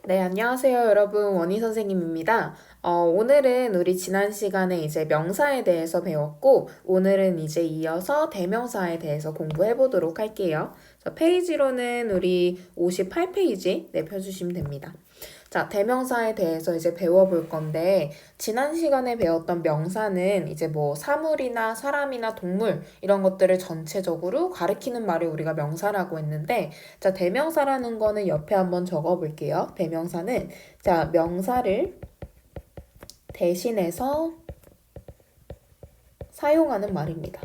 네, 안녕하세요, 여러분. 원희 선생님입니다. 오늘은 우리 지난 시간에 이제 명사에 대해서 배웠고, 오늘은 이제 이어서 대명사에 대해서 공부해 보도록 할게요. 페이지로는 우리 58페이지 펴주시면 됩니다. 자, 대명사에 대해서 이제 배워볼 건데, 지난 시간에 배웠던 명사는 이제 뭐 사물이나 사람이나 동물 이런 것들을 전체적으로 가리키는 말을 우리가 명사라고 했는데, 자, 대명사라는 거는 옆에 한번 적어 볼게요. 대명사는, 자, 명사를 대신해서 사용하는 말입니다.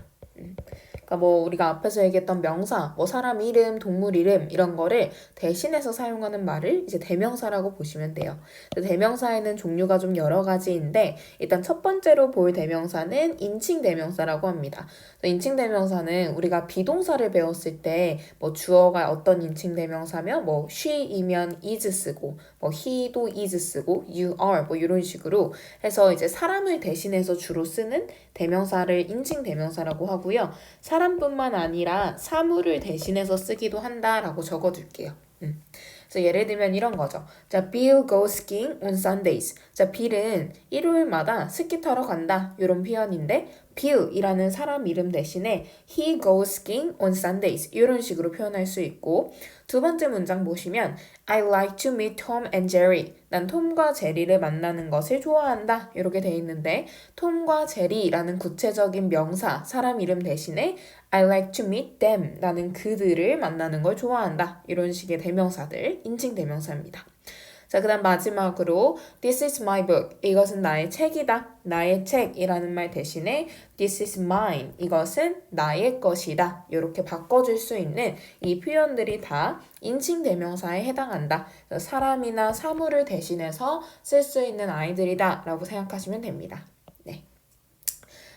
그러니까 뭐 우리가 앞에서 얘기했던 명사, 뭐 사람 이름, 동물 이름 이런 거를 대신해서 사용하는 말을 이제 대명사라고 보시면 돼요. 대명사에는 종류가 좀 여러 가지인데 일단 첫 번째로 볼 대명사는 인칭 대명사라고 합니다. 인칭 대명사는 우리가 비동사를 배웠을 때 뭐 주어가 어떤 인칭 대명사면 뭐 she이면 is 쓰고 뭐 he도 is 쓰고 you are 뭐 이런 식으로 해서 이제 사람을 대신해서 주로 쓰는 대명사를 인칭 대명사라고 하고요. 사람뿐만 아니라 사물을 대신해서 쓰기도 한다라고 적어둘게요. 그래서 예를 들면 이런 거죠. 자, Bill goes skiing on Sundays. 자, 빌은 일요일마다 스키 타러 간다. 이런 표현인데 Bill이라는 사람 이름 대신에 he goes skiing on Sundays 이런 식으로 표현할 수 있고 두 번째 문장 보시면 I like to meet Tom and Jerry. 난 톰과 제리를 만나는 것을 좋아한다. 이렇게 돼 있는데 톰과 제리라는 구체적인 명사, 사람 이름 대신에 I like to meet them. 나는 그들을 만나는 걸 좋아한다. 이런 식의 대명사들, 인칭 대명사입니다. 자, 그 다음 마지막으로 This is my book. 이것은 나의 책이다. 나의 책이라는 말 대신에 This is mine. 이것은 나의 것이다. 이렇게 바꿔줄 수 있는 이 표현들이 다 인칭 대명사에 해당한다. 사람이나 사물을 대신해서 쓸 수 있는 아이들이다 라고 생각하시면 됩니다. 네.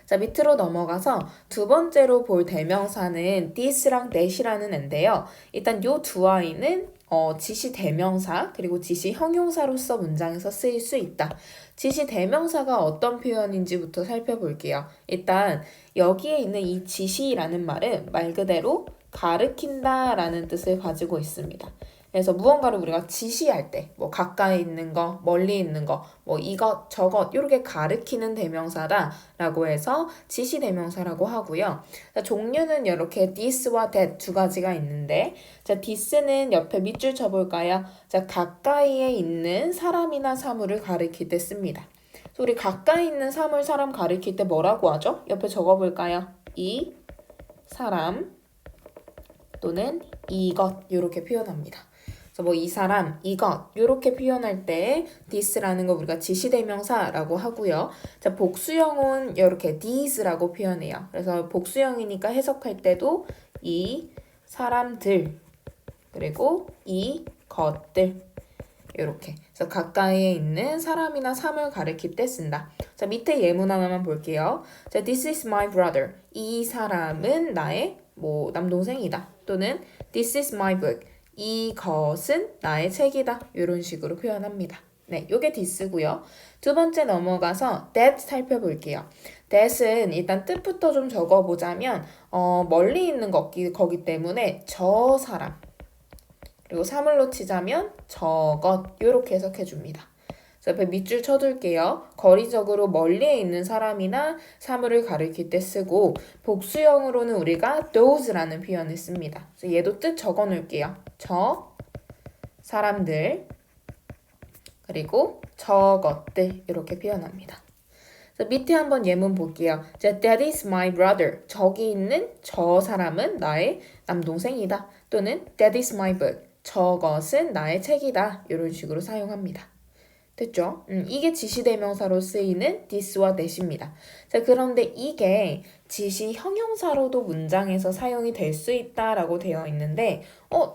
자, 밑으로 넘어가서 두 번째로 볼 대명사는 this랑 that이라는 앤데요. 일단 요 두 아이는 지시 대명사 그리고 지시 형용사로서 문장에서 쓰일 수 있다. 지시 대명사가 어떤 표현인지부터 살펴볼게요. 일단 여기에 있는 이 지시라는 말은 말 그대로 가르친다 라는 뜻을 가지고 있습니다. 그래서 무언가를 우리가 지시할 때, 뭐 가까이 있는 거, 멀리 있는 거, 뭐 이것, 저것 이렇게 가르키는 대명사다라고 해서 지시 대명사라고 하고요. 자, 종류는 이렇게 this와 that 두 가지가 있는데, 자, this는 옆에 밑줄 쳐볼까요? 자, 가까이에 있는 사람이나 사물을 가리킬 때 씁니다. 그래서 우리 가까이 있는 사물, 사람 가리킬 때 뭐라고 하죠? 옆에 적어볼까요? 이 사람 또는 이것 이렇게 표현합니다. 그래서 뭐 이 사람, 이것 이렇게 표현할 때 this라는 거 우리가 지시대명사라고 하고요. 자, 복수형은 이렇게 these라고 표현해요. 그래서 복수형이니까 해석할 때도 이 사람들 그리고 이 것들 이렇게 그래서 가까이에 있는 사람이나 사물 가리킬 때 쓴다. 자, 밑에 예문 하나만 볼게요. 자, this is my brother. 이 사람은 나의 뭐 남동생이다. 또는 this is my book. 이것은 나의 책이다. 이런 식으로 표현합니다. 네, 요게 this고요. 두 번째 넘어가서 that 살펴볼게요. that은 일단 뜻부터 좀 적어보자면 멀리 있는 거기 때문에 저 사람 그리고 사물로 치자면 저것 이렇게 해석해 줍니다. 옆에 밑줄 쳐둘게요. 거리적으로 멀리에 있는 사람이나 사물을 가리킬 때 쓰고 복수형으로는 우리가 those라는 표현을 씁니다. 그래서 얘도 뜻 적어 놓을게요. 저 사람들 그리고 저것들 이렇게 표현합니다. 그래서 밑에 한번 예문 볼게요. That is my brother. 저기 있는 저 사람은 나의 남동생이다. 또는 That is my book. 저것은 나의 책이다. 이런 식으로 사용합니다. 됐죠? 이게 지시대명사로 쓰이는 this와 that입니다. 자, 그런데 이게 지시 형용사로도 문장에서 사용이 될 수 있다라고 되어 있는데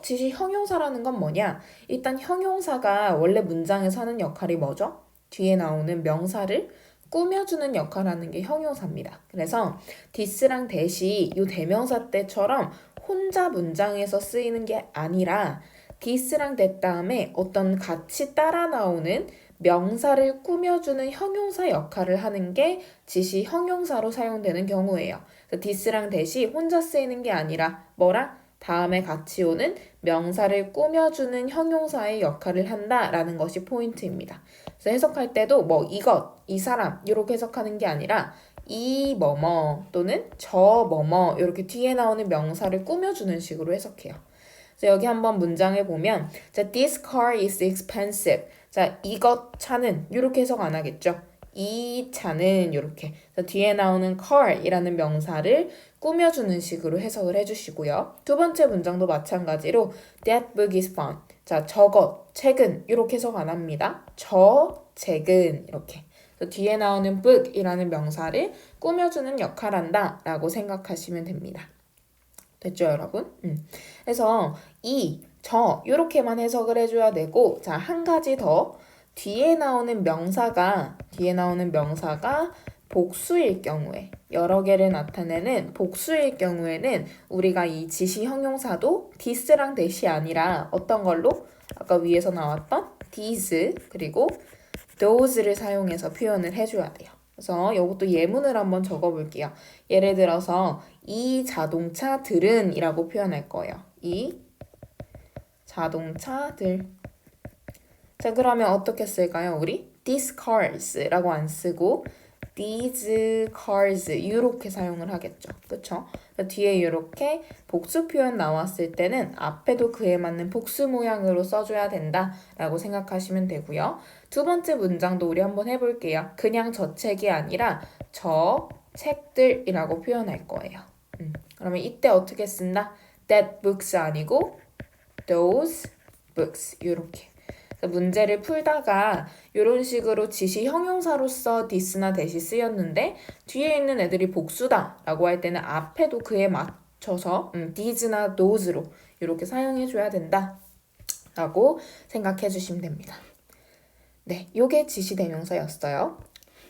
지시 형용사라는 건 뭐냐? 일단 형용사가 원래 문장에서 하는 역할이 뭐죠? 뒤에 나오는 명사를 꾸며주는 역할하는 게 형용사입니다. 그래서 this랑 that이 이 대명사 때처럼 혼자 문장에서 쓰이는 게 아니라 this랑 that 다음에 어떤 같이 따라 나오는 명사를 꾸며주는 형용사 역할을 하는 게 지시 형용사로 사용되는 경우예요. 그래서 this랑 that이 혼자 쓰이는 게 아니라 뭐랑 다음에 같이 오는 명사를 꾸며주는 형용사의 역할을 한다라는 것이 포인트입니다. 그래서 해석할 때도 뭐 이것, 이 사람 이렇게 해석하는 게 아니라 이 뭐뭐 또는 저 뭐뭐 이렇게 뒤에 나오는 명사를 꾸며주는 식으로 해석해요. 그래서 여기 한번 문장을 보면 자, this car is expensive. 자, 이것 차는 이렇게 해석 안 하겠죠. 이 차는 이렇게 뒤에 나오는 car이라는 명사를 꾸며주는 식으로 해석을 해주시고요. 두 번째 문장도 마찬가지로 that book is fun. 자, 저것, 책은 이렇게 해석 안 합니다. 저 책은 이렇게. 뒤에 나오는 book이라는 명사를 꾸며주는 역할한다 라고 생각하시면 됩니다. 됐죠, 여러분? 그래서 이, 저 이렇게만 해석을 해줘야 되고 자, 한 가지 더 뒤에 나오는 명사가 복수일 경우에 여러 개를 나타내는 복수일 경우에는 우리가 이 지시 형용사도 this랑 that이 아니라 어떤 걸로? 아까 위에서 나왔던 these 그리고 those를 사용해서 표현을 해줘야 돼요. 그래서 이것도 예문을 한번 적어볼게요. 예를 들어서 이 자동차들은 이라고 표현할 거예요. 이 자동차들. 자, 그러면 어떻게 쓸까요? 우리 these cars라고 안 쓰고 these cars 이렇게 사용을 하겠죠. 그쵸? 뒤에 이렇게 복수 표현 나왔을 때는 앞에도 그에 맞는 복수 모양으로 써줘야 된다라고 생각하시면 되고요. 두 번째 문장도 우리 한번 해볼게요. 그냥 저 책이 아니라 저 책들이라고 표현할 거예요. 그러면 이때 어떻게 쓴다? that books 아니고 those books 이렇게. 문제를 풀다가 이런 식으로 지시 형용사로서 this나 that이 쓰였는데 뒤에 있는 애들이 복수다 라고 할 때는 앞에도 그에 맞춰서 these나 those로 이렇게 사용해줘야 된다 라고 생각해 주시면 됩니다. 네, 요게 지시 대명사였어요.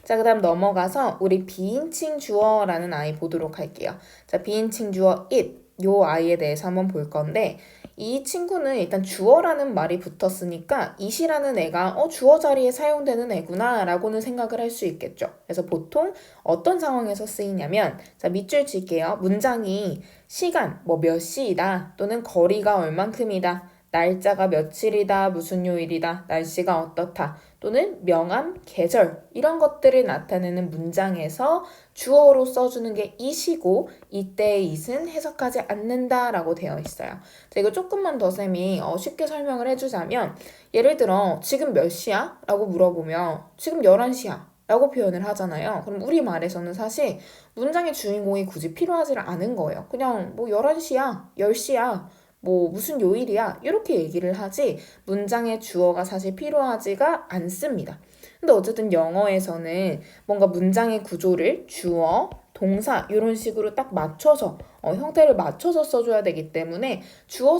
자, 그 다음 넘어가서 우리 비인칭 주어라는 아이 보도록 할게요. 자, 비인칭 주어 it 요 아이에 대해서 한번 볼 건데 이 친구는 일단 주어라는 말이 붙었으니까 it이라는 애가 주어 자리에 사용되는 애구나 라고는 생각을 할 수 있겠죠. 그래서 보통 어떤 상황에서 쓰이냐면 자, 밑줄 칠게요. 문장이 시간, 뭐 몇 시이다 또는 거리가 얼만큼이다 날짜가 며칠이다, 무슨 요일이다, 날씨가 어떻다, 또는 명암, 계절 이런 것들을 나타내는 문장에서 주어로 써주는 게 it이고 이때의 it은 해석하지 않는다라고 되어 있어요. 자, 이거 조금만 더 쌤이 쉽게 설명을 해주자면 예를 들어 지금 몇 시야? 라고 물어보면 지금 11시야. 라고 표현을 하잖아요. 그럼 우리말에서는 사실 문장의 주인공이 굳이 필요하지 않은 거예요. 그냥 뭐 11시야, 10시야. 뭐 무슨 요일이야 이렇게 얘기를 하지 문장의 주어가 사실 필요하지가 않습니다. 근데 어쨌든 영어에서는 뭔가 문장의 구조를 주어, 동사 이런 식으로 딱 맞춰서 형태를 맞춰서 써줘야 되기 때문에 주어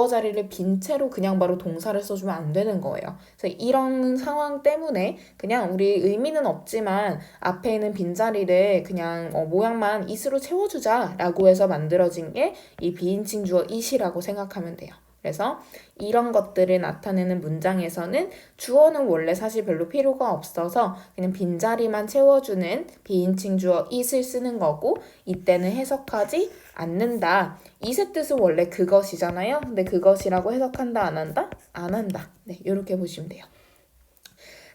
자리를 빈 채로 그냥 바로 동사를 써주면 안 되는 거예요. 그래서 이런 상황 때문에 그냥 우리 의미는 없지만 앞에 있는 빈자리를 그냥 모양만 it으로 채워주자라고 해서 만들어진 게 이 비인칭 주어 it이라고 생각하면 돼요. 그래서 이런 것들을 나타내는 문장에서는 주어는 원래 사실 별로 필요가 없어서 그냥 빈자리만 채워주는 비인칭 주어 it을 쓰는 거고 이때는 해석하지 않는다. it의 뜻은 원래 그것이잖아요. 근데 그것이라고 해석한다 안 한다? 안 한다. 네, 이렇게 보시면 돼요.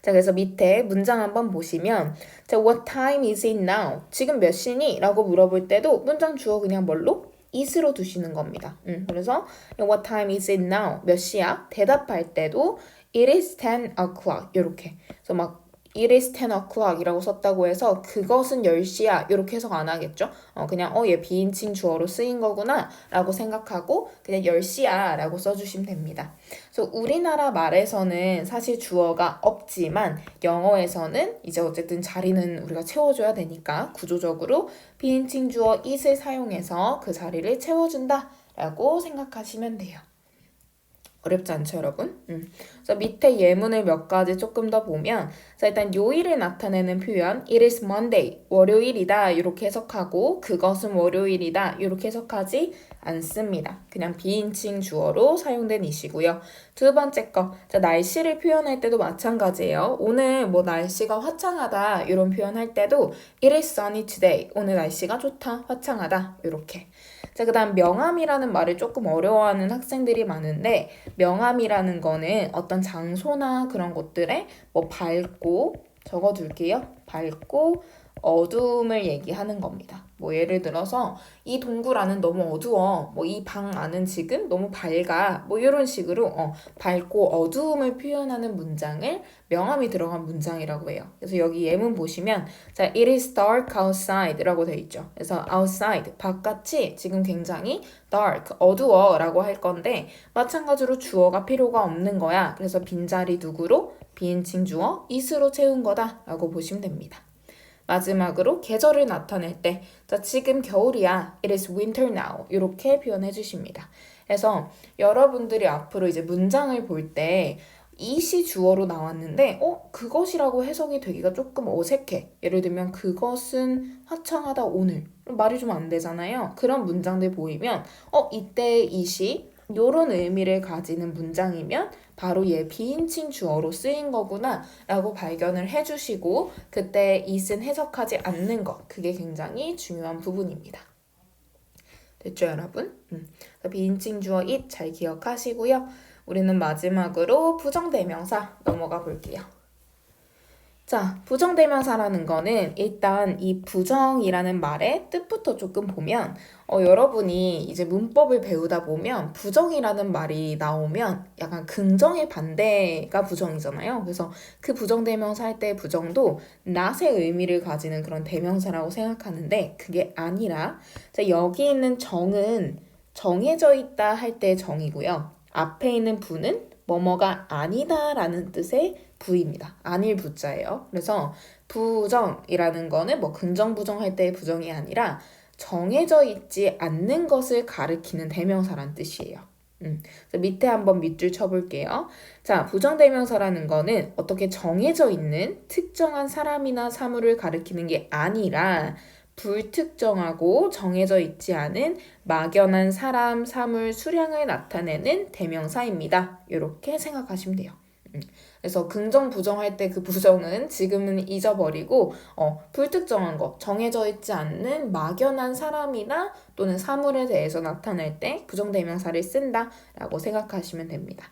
자, 그래서 밑에 문장 한번 보시면 자, what time is it now? 지금 몇 시니? 라고 물어볼 때도 문장 주어 그냥 뭘로? it으로 두시는 겁니다. 그래서 what time is it now? 몇 시야? 대답할 때도 it is 10 o'clock 이렇게. 그래서 막 it is 10 o'clock 이라고 썼다고 해서 그것은 10시야 이렇게 해석 안 하겠죠. 그냥 얘 비인칭 주어로 쓰인 거구나 라고 생각하고 그냥 10시야 라고 써주시면 됩니다. 그래서 우리나라 말에서는 사실 주어가 없지만 영어에서는 이제 어쨌든 자리는 우리가 채워줘야 되니까 구조적으로 비인칭 주어 it을 사용해서 그 자리를 채워준다 라고 생각하시면 돼요. 어렵지 않죠, 여러분? 그래서 밑에 예문을 몇 가지 조금 더 보면 자, 일단 요일을 나타내는 표현 It is Monday, 월요일이다 이렇게 해석하고 그것은 월요일이다 이렇게 해석하지 않습니다. 그냥 비인칭 주어로 사용된 it이고요. 두 번째 거, 자, 날씨를 표현할 때도 마찬가지예요. 오늘 뭐 날씨가 화창하다 이런 표현할 때도 It is sunny today. 오늘 날씨가 좋다, 화창하다 이렇게. 자, 그다음 명암이라는 말을 조금 어려워하는 학생들이 많은데 명암이라는 거는 어떤 장소나 그런 것들에 뭐 밝고 적어둘게요. 밝고 어두움을 얘기하는 겁니다. 뭐 예를 들어서 이 동굴 안은 너무 어두워. 뭐 이 방 안은 지금 너무 밝아. 뭐 이런 식으로 밝고 어두움을 표현하는 문장을 명암이 들어간 문장이라고 해요. 그래서 여기 예문 보시면 자, it is dark outside라고 돼 있죠. 그래서 outside 바깥이 지금 굉장히 dark 어두워라고 할 건데 마찬가지로 주어가 필요가 없는 거야. 그래서 빈자리 누구로 비인칭 주어 is로 채운 거다라고 보시면 됩니다. 마지막으로 계절을 나타낼 때, 자, 지금 겨울이야. It is winter now. 이렇게 표현해 주십니다. 그래서 여러분들이 앞으로 이제 문장을 볼 때 it이 주어로 나왔는데, 그것이라고 해석이 되기가 조금 어색해. 예를 들면, 그것은 화창하다 오늘. 말이 좀 안 되잖아요. 그런 문장들 보이면, 이때 it이 요런 의미를 가지는 문장이면 바로 얘 비인칭 주어로 쓰인 거구나 라고 발견을 해주시고 그때 it은 해석하지 않는 것 그게 굉장히 중요한 부분입니다. 됐죠 여러분? 비인칭 주어 it 잘 기억하시고요. 우리는 마지막으로 부정대명사 넘어가 볼게요. 자, 부정대명사라는 거는 일단 이 부정이라는 말의 뜻부터 조금 보면 여러분이 이제 문법을 배우다 보면 부정이라는 말이 나오면 약간 긍정의 반대가 부정이잖아요. 그래서 그 부정대명사 할 때 부정도 not의 의미를 가지는 그런 대명사라고 생각하는데 그게 아니라 자, 여기 있는 정은 정해져 있다 할 때 정이고요. 앞에 있는 부는 뭐뭐가 아니다라는 뜻의 부입니다. 아닐 부자예요. 그래서 부정이라는 거는 뭐 긍정 부정할 때의 부정이 아니라 정해져 있지 않는 것을 가리키는 대명사란 뜻이에요. 그래서 밑에 한번 밑줄 쳐볼게요. 자, 부정대명사라는 거는 어떻게 정해져 있는 특정한 사람이나 사물을 가리키는 게 아니라 불특정하고 정해져 있지 않은 막연한 사람, 사물, 수량을 나타내는 대명사입니다. 이렇게 생각하시면 돼요. 그래서 긍정, 부정할 때 그 부정은 지금은 잊어버리고 불특정한 거, 정해져 있지 않는 막연한 사람이나 또는 사물에 대해서 나타낼 때 부정대명사를 쓴다라고 생각하시면 됩니다.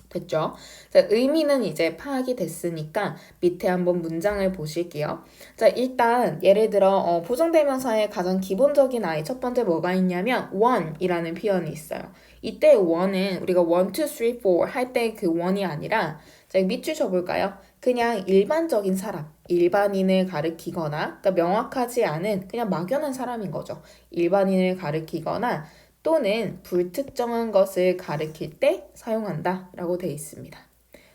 됐죠? 자, 의미는 이제 파악이 됐으니까 밑에 한번 문장을 보실게요. 자, 일단 예를 들어 부정대명사의 가장 기본적인 아이 첫 번째 뭐가 있냐면 one이라는 표현이 있어요. 이때 one은 우리가 1, 2, 3, 4 할 때 그 one이 아니라 자, 밑줄 쳐볼까요? 그냥 일반적인 사람, 일반인을 가리키거나 그러니까 명확하지 않은 그냥 막연한 사람인 거죠. 일반인을 가리키거나 또는 불특정한 것을 가리킬 때 사용한다 라고 되어 있습니다.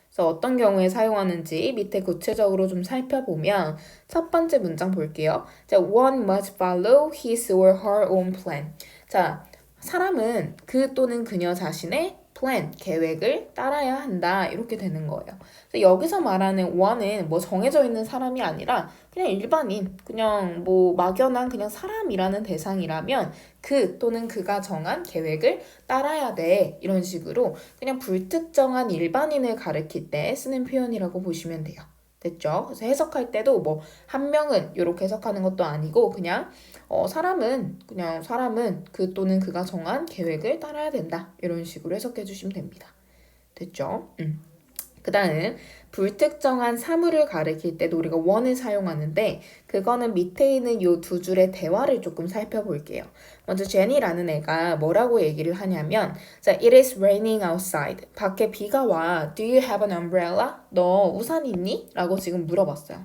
그래서 어떤 경우에 사용하는지 밑에 구체적으로 좀 살펴보면 첫 번째 문장 볼게요. 자, one must follow his or her own plan. 자, 사람은 그 또는 그녀 자신의 plan, 계획을 따라야 한다 이렇게 되는 거예요. 여기서 말하는 one은 뭐 정해져 있는 사람이 아니라 그냥 일반인, 그냥 뭐 막연한 그냥 사람이라는 대상이라면 그 또는 그가 정한 계획을 따라야 돼 이런 식으로 그냥 불특정한 일반인을 가리킬 때 쓰는 표현이라고 보시면 돼요. 됐죠? 그래서 해석할 때도 뭐 한 명은 이렇게 해석하는 것도 아니고 그냥 사람은 그 또는 그가 정한 계획을 따라야 된다 이런 식으로 해석해 주시면 됩니다. 됐죠? 그 다음 불특정한 사물을 가리킬 때도 우리가 one을 사용하는데 그거는 밑에 있는 이 두 줄의 대화를 조금 살펴볼게요. 먼저 제니라는 애가 뭐라고 얘기를 하냐면 자, It is raining outside. 밖에 비가 와. Do you have an umbrella? 너 우산 있니? 라고 지금 물어봤어요.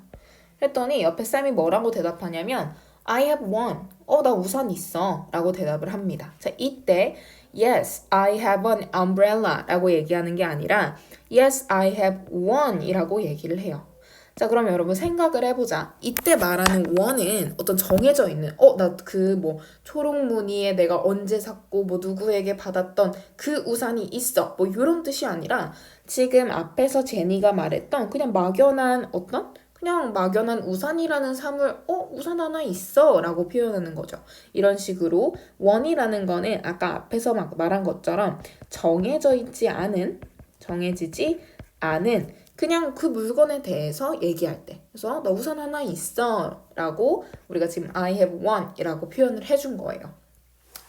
그랬더니 옆에 쌤이 뭐라고 대답하냐면 I have one. 나 우산 있어. 라고 대답을 합니다. 자, 이때 Yes, I have an umbrella 라고 얘기하는 게 아니라 Yes, I have one 이라고 얘기를 해요. 자, 그럼 여러분 생각을 해보자. 이때 말하는 one은 어떤 정해져 있는 나 그 뭐 초록 무늬에 내가 언제 샀고 뭐 누구에게 받았던 그 우산이 있어 뭐 이런 뜻이 아니라 지금 앞에서 제니가 말했던 그냥 막연한 그냥 막연한 우산이라는 사물, 우산 하나 있어 라고 표현하는 거죠. 이런 식으로 one이라는 거는 아까 앞에서 막 말한 것처럼 정해져 있지 않은 정해지지 않은 그냥 그 물건에 대해서 얘기할 때. 그래서 너 우산 하나 있어 라고 우리가 지금 I have one 이라고 표현을 해준 거예요.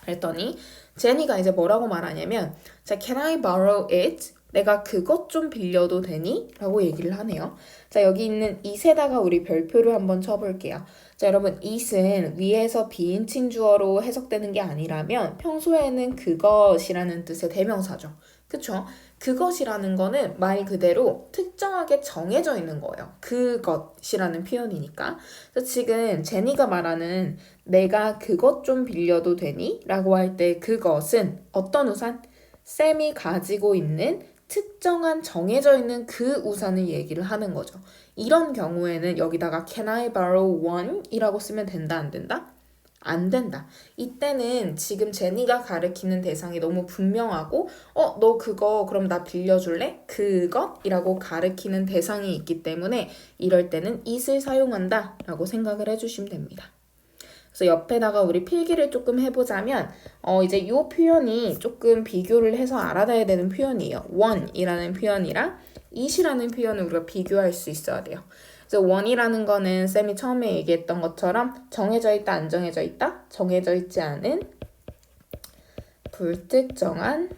그랬더니 제니가 이제 뭐라고 말하냐면 자, can I borrow it? 내가 그것 좀 빌려도 되니? 라고 얘기를 하네요. 자, 여기 있는 it에다가 우리 별표를 한번 쳐볼게요. 자, 여러분 it은 위에서 비인칭 주어로 해석되는 게 아니라면 평소에는 그것이라는 뜻의 대명사죠. 그쵸? 그것이라는 거는 말 그대로 특정하게 정해져 있는 거예요. 그것이라는 표현이니까. 그래서 지금 제니가 말하는 내가 그것 좀 빌려도 되니? 라고 할 때 그것은 어떤 우산? 쌤이 가지고 있는 특정한 정해져 있는 그 우산을 얘기를 하는 거죠. 이런 경우에는 여기다가 can I borrow one? 이라고 쓰면 된다, 안 된다? 안 된다. 이때는 지금 제니가 가리키는 대상이 너무 분명하고 너 그거 그럼 나 빌려줄래? 그것이라고 가리키는 대상이 있기 때문에 이럴 때는 it을 사용한다 라고 생각을 해주시면 됩니다. 그래서 옆에다가 우리 필기를 조금 해보자면 이제 이 표현이 조금 비교를 해서 알아둬야 되는 표현이에요. one이라는 표현이랑 it이라는 표현을 우리가 비교할 수 있어야 돼요. 그래서 one이라는 거는 쌤이 처음에 얘기했던 것처럼 정해져 있다, 안 정해져 있다? 정해져 있지 않은 불특정한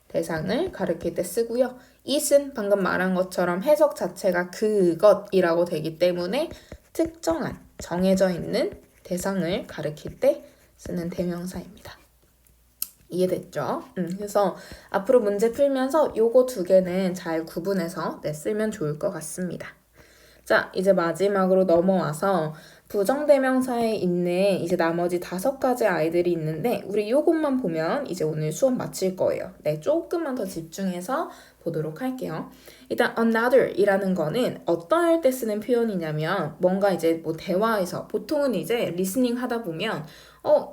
대상을 가리킬 때 쓰고요. it은 방금 말한 것처럼 해석 자체가 그것이라고 되기 때문에 특정한 정해져 있는 대상을 가리킬 때 쓰는 대명사입니다. 이해됐죠? 그래서 앞으로 문제 풀면서 요거 두 개는 잘 구분해서 쓰면 좋을 것 같습니다. 자, 이제 마지막으로 넘어와서 부정대명사에 있는 이제 나머지 5가지 아이들이 있는데 우리 요것만 보면 이제 오늘 수업 마칠 거예요. 네, 조금만 더 집중해서 보도록 할게요. 일단 another 이라는 거는 어떠할 때 쓰는 표현이냐면 뭔가 이제 뭐 대화에서 보통은 이제 리스닝 하다 보면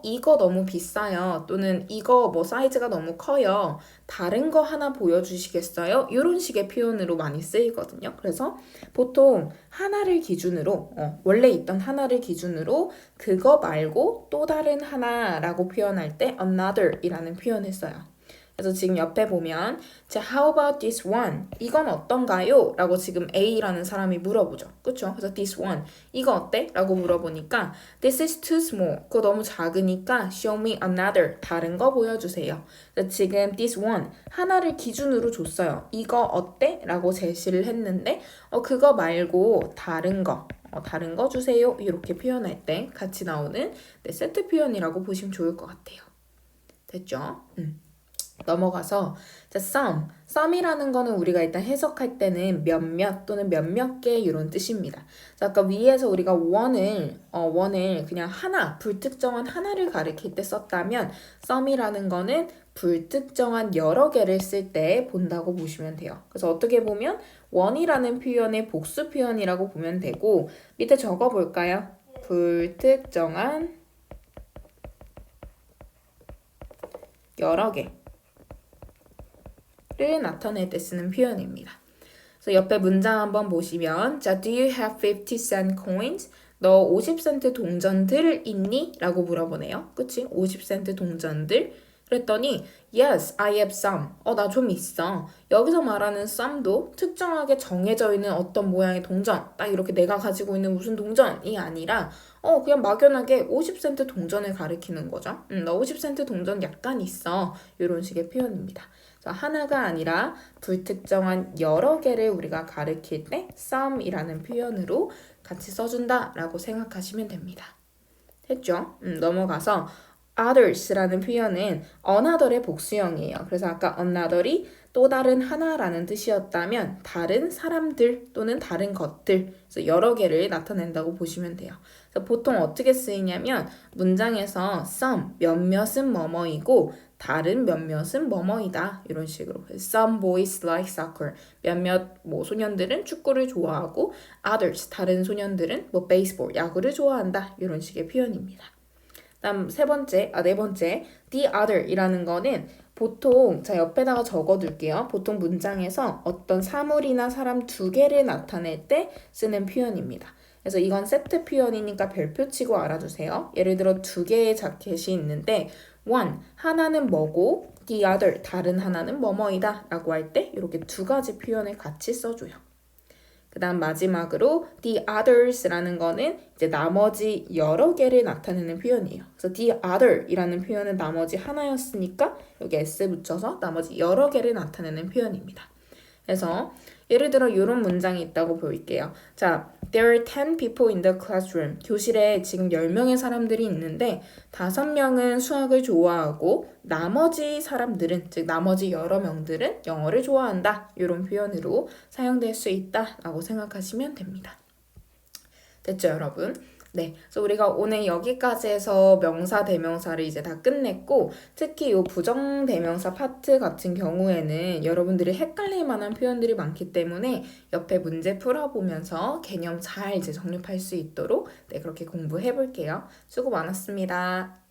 이거 너무 비싸요. 또는 이거 뭐 사이즈가 너무 커요. 다른 거 하나 보여주시겠어요? 이런 식의 표현으로 많이 쓰이거든요. 그래서 보통 하나를 기준으로 원래 있던 하나를 기준으로 그거 말고 또 다른 하나라고 표현할 때 another 이라는 표현을 써요. 그래서 지금 옆에 보면 자, how about this one? 이건 어떤가요? 라고 지금 A라는 사람이 물어보죠. 그쵸? 그래서 this one, 이거 어때? 라고 물어보니까 this is too small. 그거 너무 작으니까 show me another. 다른 거 보여주세요. 그래서 지금 this one, 하나를 기준으로 줬어요. 이거 어때? 라고 제시를 했는데 그거 말고 다른 거 주세요. 이렇게 표현할 때 같이 나오는 세트 표현이라고 보시면 좋을 것 같아요. 됐죠? 넘어가서 자, some이라는 거는 우리가 일단 해석할 때는 몇몇 또는 몇몇 개 이런 뜻입니다. 자, 아까 위에서 우리가 one을 그냥 하나, 불특정한 하나를 가리킬 때 썼다면 some이라는 거는 불특정한 여러 개를 쓸 때 본다고 보시면 돼요. 그래서 어떻게 보면 one이라는 표현의 복수 표현이라고 보면 되고 밑에 적어볼까요? 불특정한 여러 개 를 나타낼 때 쓰는 표현입니다. 그래서 옆에 문장 한번 보시면 자, do you have 50cent coins? 너 50센트 동전들 있니? 라고 물어보네요. 그치? 50센트 동전들. 그랬더니 yes, I have some. 나 좀 있어. 여기서 말하는 some도 특정하게 정해져 있는 어떤 모양의 동전. 딱 이렇게 내가 가지고 있는 무슨 동전이 아니라 그냥 막연하게 50센트 동전을 가리키는 거죠. 너 50센트 동전 약간 있어. 이런 식의 표현입니다. 하나가 아니라 불특정한 여러 개를 우리가 가리킬 때 some이라는 표현으로 같이 써준다라고 생각하시면 됩니다. 됐죠? 넘어가서 others라는 표현은 another의 복수형이에요. 그래서 아까 another이 또 다른 하나라는 뜻이었다면 다른 사람들 또는 다른 것들, 그래서 여러 개를 나타낸다고 보시면 돼요. 그래서 보통 어떻게 쓰이냐면 문장에서 some, 몇몇은 뭐뭐이고 다른 몇몇은 뭐뭐이다. 이런 식으로. Some boys like soccer. 몇몇 소년들은 축구를 좋아하고 others, 다른 소년들은 baseball, 야구를 좋아한다. 이런 식의 표현입니다. 다음 네 번째, the other 이라는 거는 보통 자 옆에다가 적어둘게요. 보통 문장에서 어떤 사물이나 사람 두 개를 나타낼 때 쓰는 표현입니다. 그래서 이건 세트 표현이니까 별표 치고 알아두세요. 예를 들어 두 개의 자켓이 있는데 one, 하나는 뭐고 the other, 다른 하나는 뭐뭐이다 라고 할 때 이렇게 두 가지 표현을 같이 써줘요. 그 다음 마지막으로 the others라는 거는 이제 나머지 여러 개를 나타내는 표현이에요. 그래서 the other이라는 표현은 나머지 하나였으니까 여기 s 붙여서 나머지 여러 개를 나타내는 표현입니다. 그래서 예를 들어 이런 문장이 있다고 볼게요. 자, there are 10 people in the classroom. 교실에 지금 10명의 사람들이 있는데 5명은 수학을 좋아하고 나머지 사람들은, 즉 나머지 여러 명들은 영어를 좋아한다. 이런 표현으로 사용될 수 있다라고 생각하시면 됩니다. 됐죠, 여러분? 네, 그래서 우리가 오늘 여기까지 해서 명사, 대명사를 이제 다 끝냈고 특히 이 부정대명사 파트 같은 경우에는 여러분들이 헷갈릴 만한 표현들이 많기 때문에 옆에 문제 풀어보면서 개념 잘 이제 정립할 수 있도록 네, 그렇게 공부해 볼게요. 수고 많았습니다.